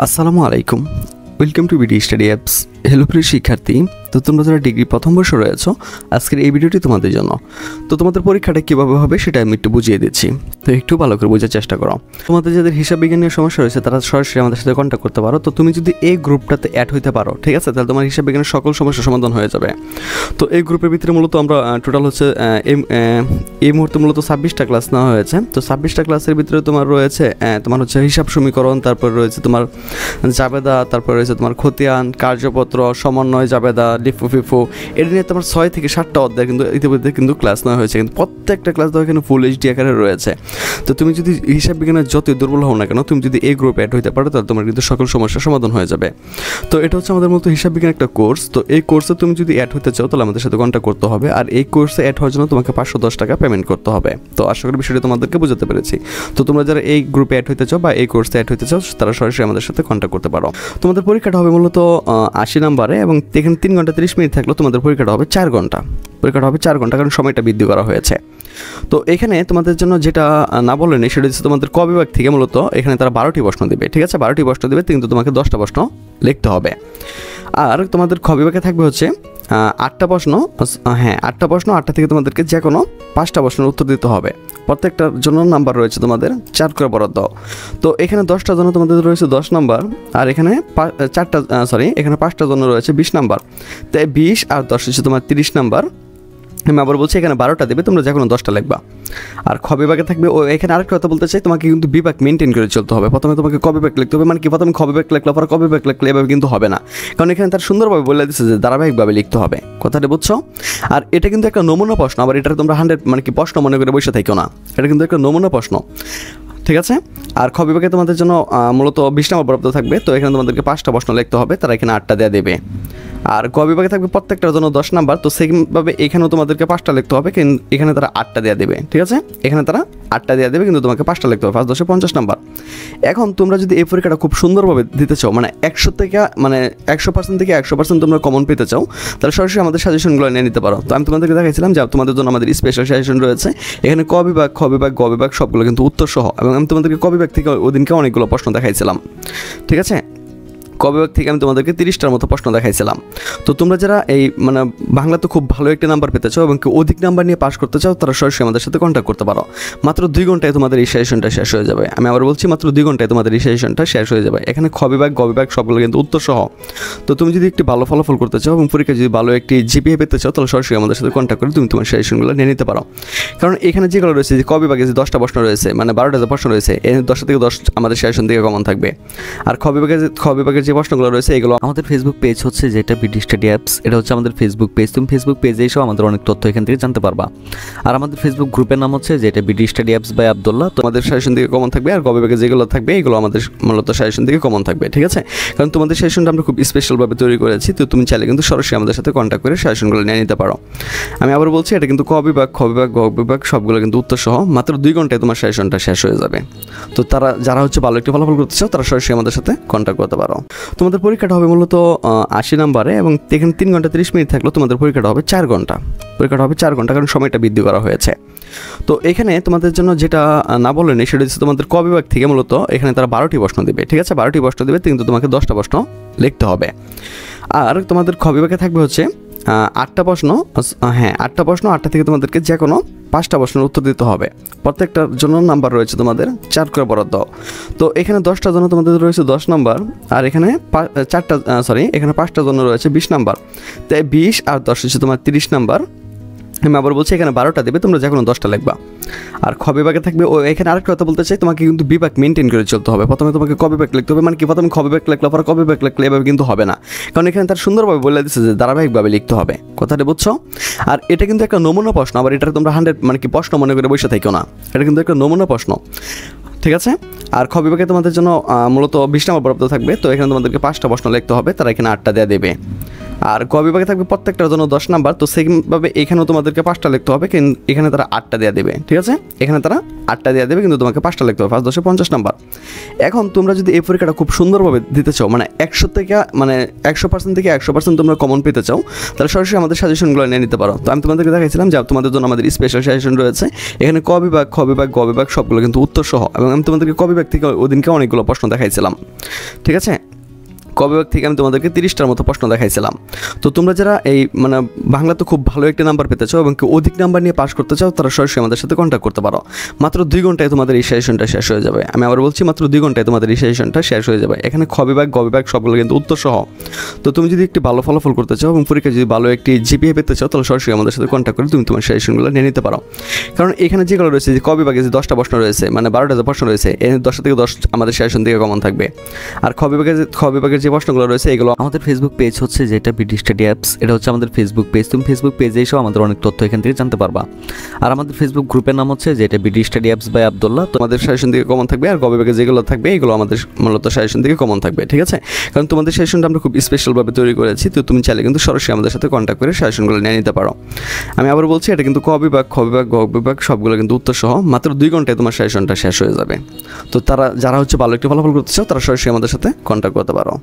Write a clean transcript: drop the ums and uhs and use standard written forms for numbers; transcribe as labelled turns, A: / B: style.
A: আসসালামু আলাইকুম, welcome to BD study apps. Hello প্রিয় শিক্ষার্থী, তো তোমরা যারা ডিগ্রি প্রথম বর্ষে রয়েছো, আজকের এই ভিডিওটি তোমাদের জন্য। তো তোমাদের পরীক্ষাটা কীভাবে হবে সেটা আমি একটু বুঝিয়ে দিচ্ছি, তো একটু ভালো করে বোঝার চেষ্টা করো। তোমাদের যাদের হিসাব বিজ্ঞানের সমস্যা রয়েছে তারা সরাসরি আমাদের সাথে কন্ট্যাক্ট করতে পারো। তো তুমি যদি এই গ্রুপটাতে অ্যাড হইতে পারো, ঠিক আছে, তাহলে তোমার হিসাব বিজ্ঞানের সকল সমস্যার সমাধান হয়ে যাবে। তো এই গ্রুপের ভিতরে মূলত আমরা টোটাল হচ্ছে এই মুহূর্তে মূলত 26টা ক্লাস নেওয়া হয়েছে। তো 26টা ক্লাসের ভিতরে তোমার রয়েছে তোমার হচ্ছে হিসাব সমীকরণ, তারপর রয়েছে তোমার জাবেদা, তারপর রয়েছে তোমার খতিয়ান, কার্যপত্র, সমন্বয়, জাবেদা, লিফু ফিফু, এটা নিয়ে তোমার 6 থেকে 7টা অধ্যায় কিন্তু ইতিমধ্যে কিন্তু ক্লাস নেওয়া হয়েছে। কিন্তু প্রত্যেকটা ক্লাস তো এখানে ফুল এইচডি আকারে রয়েছে। তো তুমি যদি হিসাব বিজ্ঞানের যতই দুর্বল হও না কেন, তুমি যদি এই গ্রুপে অ্যাড হইতে পারো তাহলে তোমার কিন্তু সকল সমস্যার সমাধান হয়ে যাবে। তো এটা হচ্ছে আমাদের মতো হিসাব বিজ্ঞান একটা কোর্স। তো এই কোর্সে তুমি যদি অ্যাড হতে চাও তাহলে আমাদের সাথে কন্ট্যাক্ট করতে হবে। আর এই কোর্সে অ্যাড হওয়ার জন্য তোমাকে 510 টাকা পেমেন্ট করতে হবে। তো আশা করি বিষয়টি তোমাদেরকে বোঝাতে পেরেছি। তো তোমরা যারা এই গ্রুপে অ্যাড হতে চাও বা এই কোর্সে অ্যাড হতে চাও তারা সরাসরি আমাদের সাথে কন্ট্যাক্ট করতে পারো। তোমাদের পরীক্ষাটা হবে মূলত 80 নম্বরে, এবং এখানে 3 ঘন্টা 30 মিনিট থাকলেও তোমাদের পরীক্ষাটা হবে 4 ঘন্টা। পরীক্ষাটা হবে 4 ঘন্টা, কারণ সময়টা বৃদ্ধি করা হয়েছে। তো এখানে তোমাদের জন্য যেটা না বলেনি সেটা হচ্ছে তোমাদের ক বিভাগ থেকে মূলত এখানে তারা 12টি প্রশ্ন দেবে, ঠিক আছে, 12টি প্রশ্ন দেবে, কিন্তু তোমাকে 10টা প্রশ্ন লিখতে হবে। আর তোমাদের খ বিভাগে থাকবে হচ্ছে 8টা প্রশ্ন, 8টা প্রশ্ন, 8টা থেকে তোমাদেরকে যে কোনো 5টা প্রশ্নের উত্তর দিতে হবে। প্রত্যেকটার জন্য নাম্বার রয়েছে তোমাদের 4 করে বরাদ্দ। তো এখানে 10টার জন্য তোমাদের রয়েছে 10 নাম্বার, আর এখানে এখানে 5টার জন্য রয়েছে 20 নাম্বার। তাই 20 আর 10 হচ্ছে তোমার 30 নাম্বার। আমি আবার বলছি এখানে 12টা দেবে, তোমরা যে কোনো 10টা লিখবা। আর খ বিভাগে থাকবে এখানে আরেকটা কথা বলতে চাই, তোমাকে কিন্তু বিভাগ মেনটেন করে চলতে হবে। প্রথমে তোমাকে ক বিভাগ লিখতে হবে, মানে কি প্রথমে খ বিভাগ লিখলে পরে ক বিভাগ লিখলে এভাবে কিন্তু হবে না, কারণ এখানে তার সুন্দরভাবে বলে দিচ্ছে যে ধারাবাহিকভাবে লিখতে হবে। কথাটা বুঝছো? আর এটা কিন্তু একটা নমুনা প্রশ্ন, আবার এটা তোমরা 100 মানে কি প্রশ্ন মনে করে বসে থাকো না, এটা কিন্তু একটা নমুনা প্রশ্ন, ঠিক আছে। আর খ বিভাগে তোমাদের জন্য মূলত 20 নম্বর বরাদ্দ থাকবে। তো এখানে তোমাদেরকে 5টা প্রশ্ন লিখতে হবে, তারা এখানে 8টা দেওয়া দেবে। আর ক বিভাগে থাকবে প্রত্যেকটার জন্য 10 নাম্বার। তো সেমভাবে এখানেও তোমাদেরকে 5টা লিখতে হবে, কিন্তু এখানে তারা 8টা দেওয়া দেবে, ঠিক আছে, এখানে তারা 8টা দেওয়া দেবে, কিন্তু তোমাকে 5টা লিখতে হবে। 5 10 50 নাম্বার। এখন তোমরা যদি এই পরীক্ষাটা খুব সুন্দরভাবে দিতে চাও, মানে 100% থেকে 100% তোমরা কমন পেতে চাও, তাহলে সরাসরি আমাদের সাজেশনগুলো নিয়ে নিতে পারো। তো আমি তোমাদেরকে দেখাইছিলাম যে তোমাদের জন্য আমাদের স্পেশাল সাজেশন রয়েছে। এখানে ক বিভাগ, খ বিভাগ, গ বিভাগ সবগুলো কিন্তু উত্তর সহ, এবং আমি তোমাদেরকে ক বিভাগ থেকে ওদিনকে অনেকগুলো প্রশ্ন দেখাইছিলাম, ঠিক আছে। ক বিভাগ থেকে আমি তোমাদেরকে 30টার মতো প্রশ্ন দেখাইছিলাম। তো তোমরা যারা এই মানে বাংলা তো খুব ভালো একটা নাম্বার পেতে চাও এবং কি অধিক নাম্বার নিয়ে পাস করতে চাও, তারা সরাসরি আমাদের সাথে কন্ট্যাক্ট করতে পারো। মাত্র 2 ঘন্টায় তোমাদের এই সেশনটা শেষ হয়ে যাবে। আমি আবার বলছি, মাত্র 2 ঘন্টায় তোমাদের এই সেশনটা শেষ হয়ে যাবে। এখানে খ বিভাগ, গ বিভাগ সবগুলো কিন্তু উত্তর সহ। তো তুমি যদি একটি ভালো ফলাফল করতে চাও এবং পরীক্ষায় যদি ভালো একটি জিপিএ পেতে চাও, তাহলে সরাসরি আমাদের সাথে কন্ট্যাক্ট করে তুমি তোমার সেশনগুলো নিয়ে নিতে পারো। কারণ এখানে যেগুলো রয়েছে, যে ক বিভাগে যে 10টা প্রশ্ন রয়েছে, মানে 12টা যে প্রশ্ন রয়েছে, এই 10টা থেকে 10 আমাদের সেশন থেকে কমন থাকবে। আর খ বিভাগের যে প্রশ্নগুলো রয়েছে এগুলো আমাদের ফেসবুক পেজ হচ্ছে যেটা বিডি স্টাডি অ্যাপস, এটা হচ্ছে আমাদের ফেসবুক পেজ। তুমি ফেসবুক পেজে এসেও আমাদের অনেক তথ্য এখান থেকে জানতে পারবা। আর আমাদের ফেসবুক গ্রুপের নাম হচ্ছে যেটা BD study apps by Abdullah. তো আমাদের সাজেশন থেকে কমন থাকবে, আর গ বিভাগে যেগুলো থাকবে এগুলো আমাদের মূলত সাজেশন থেকে কমন থাকবে, ঠিক আছে। কারণ তোমাদের সাজেশনটা আমরা খুব স্পেশালভাবে তৈরি করেছি। তো তুমি চাইলে কিন্তু সরাসরি আমাদের সাথে কন্ট্যাক্ট করে সাজেশনগুলো নিয়ে নিতে পারো। আমি আবার বলছি, এটা কিন্তু ক বিভাগ, খ বিভাগ, গ বিভাগ সবগুলো কিন্তু উত্তর সহ। মাত্র 2 ঘন্টায় তোমার সাজেশনটা শেষ হয়ে যাবে। তো যারা হচ্ছে ভালো একটি ফলাফল করতে চাও, তারা সরাসরি আমাদের সাথে কন্ট্যাক্ট করতে পারো। তোমাদের পরীক্ষাটা হবে মূলত 80 নম্বরে, এবং এখানে 3 ঘন্টা 30 মিনিট থাকলেও তোমাদের পরীক্ষাটা হবে 4 ঘন্টা। পরীক্ষাটা হবে 4 ঘন্টা, কারণ সময়টা বৃদ্ধি করা হয়েছে। তো এখানে তোমাদের জন্য যেটা না বলেনি সেটা হচ্ছে তোমাদের ক বিভাগ থেকে মূলত এখানে তারা 12টি প্রশ্ন দেবে, ঠিক আছে, 12টি প্রশ্ন দেবে, কিন্তু তোমাকে 10টা প্রশ্ন লিখতে হবে। আর তোমাদের খ বিভাগে থাকবে হচ্ছে 8টা প্রশ্ন, 8টা প্রশ্ন, 8টা থেকে তোমাদেরকে যে কোনো 5টা প্রশ্নের উত্তর দিতে হবে। প্রত্যেকটার জন্য নাম্বার রয়েছে তোমাদের 4 করে বরাদ্দ। তো এখানে 10টার জন্য তোমাদের রয়েছে 10 নাম্বার, আর এখানে এখানে 5টার জন্য রয়েছে 20 নাম্বার। তাই 20 আর 10 হচ্ছে তোমার 30 নাম্বার। আমি আবার বলছি এখানে 12টা দেবে, তোমরা যে কোনো 10টা লিখবা। আর খ বিভাগে থাকবে এখানে আরেকটা কথা বলতে চাই, তোমাকে কিন্তু বিভাগ মেনটেন করে চলতে হবে। প্রথমে তোমাকে ক বিভাগ লিখতে হবে, মানে কি প্রথমে খ বিভাগ লিখলে পরে ক বিভাগ লিখলে এভাবে কিন্তু হবে না, কারণ এখানে তার সুন্দরভাবে বলে দিচ্ছে যে ধারাবাহিকভাবে লিখতে হবে। কথাটা বুঝছো? আর এটা কিন্তু একটা নমুনা প্রশ্ন, আবার এটা তোমরা 100 মানে কি প্রশ্ন মনে করে বসে থাকো না, এটা কিন্তু একটা নমুনা প্রশ্ন, ঠিক আছে। আর খ বিভাগে তোমাদের জন্য মূলত 20 নম্বর বরাদ্দ থাকবে। তো এখানে তোমাদেরকে 5টা প্রশ্ন লিখতে হবে, তারা এখানে 8টা দেওয়া দেবে। আর গ বিভাগে থাকবে প্রত্যেকটার জন্য 10 নাম্বার। তো সেমভাবে এখানেও তোমাদেরকে 5টা লিখতে হবে, কিন্তু এখানে তারা 8টা দেওয়া দেবে, ঠিক আছে? এখানে তারা 8টা দেওয়া দেবে, কিন্তু তোমাকে 5টা লিখতে হবে, 5 10 50 নাম্বার। এখন তোমরা যদি এই পরীক্ষাটা খুব সুন্দরভাবে দিতে চাও, মানে 100% থেকে 100% তোমরা কমন পেতে চাও, তাহলে সরাসরি আমাদের সাজেশনগুলো নিয়ে নিতে পারো। তো আমি তোমাদেরকে দেখাইছিলাম যে তোমাদের জন্য আমাদের স্পেশাল সাজেশন রয়েছে। এখানে ক বিভাগ, খ বিভাগ, গ বিভাগ সবগুলো কিন্তু উত্তর সহ, এবং আমি তোমাদেরকে ক বিভাগ থেকে ওদিনকে অনেকগুলো প্রশ্ন দেখাইছিলাম, ঠিক আছে? ক বিভাগ থেকে আমি তোমাদেরকে 30টার মতো প্রশ্ন দেখাইছিলাম। তো তোমরা যারা এই মানে বাংলাতে খুব ভালো একটি নাম্বার পেতে চাও এবং অধিক নাম্বার নিয়ে পাস করতে চাও, তারা সরাসরি আমাদের সাথে কন্ট্যাক্ট করতে পারো। মাত্র 2 ঘন্টায় তোমাদের এই সেশনটা শেষ হয়ে যাবে। আমি আবার বলছি, মাত্র 2 ঘন্টায় তোমাদের এই সেশনটা শেষ হয়ে যাবে। এখানে খ বিভাগ, গ বিভাগ সবগুলো কিন্তু উত্তর সহ। তো তুমি যদি একটি ভালো ফলাফল করতে চাও এবং পরীক্ষায় যদি ভালো একটি জিপিএ পেতে চাও, তাহলে সরাসরি আমাদের সাথে কন্ট্যাক্ট করে তুমি তোমার সেশনগুলো নিয়ে নিতে পারো। কারণ এখানে যেগুলো রয়েছে, যে ক বিভাগে যে 10টা প্রশ্ন রয়েছে, মানে 12টা যে প্রশ্ন রয়েছে, এই 10 থেকে 10 আমাদের সেশন থেকে কমন থাকবে। আর খ বিভাগের যে প্রশ্নগুলো রয়েছে, এগুলো আমাদের ফেসবুক পেজ হচ্ছে যেটা বিডি স্টাডি অ্যাপস, এটা হচ্ছে আমাদের ফেসবুক পেজ। তুমি ফেসবুক পেজে এসেও আমাদের অনেক তথ্য এখান থেকে জানতে পারবা। আর আমাদের ফেসবুক গ্রুপের নাম হচ্ছে যেটা BD study apps by Abdullah. তো আমাদের সাজেশন থেকে কমন থাকবে, আর গ বিভাগে যেগুলো থাকবে এগুলো আমাদের মূলত সাজেশন থেকে কমন থাকবে, ঠিক আছে? কারণ তোমাদের সেশনটা আমরা খুব স্পেশালভাবে তৈরি করেছি। তো তুমি চাইলে কিন্তু সরাসরি আমাদের সাথে কন্ট্যাক্ট করে সাজেশনগুলো নিয়ে নিতে পারো। আমি আবার বলছি, এটা কিন্তু ক বিভাগ, খ বিভাগ, গ বিভাগ সবগুলো কিন্তু উত্তর সহ। মাত্র 2 ঘন্টায় তোমার সেশনটা শেষ হয়ে যাবে। তো যারা হচ্ছে ভালো একটি ফলাফল করতে চাও, তারা সরাসরি আমাদের সাথে কন্ট্যাক্ট করতে পারো।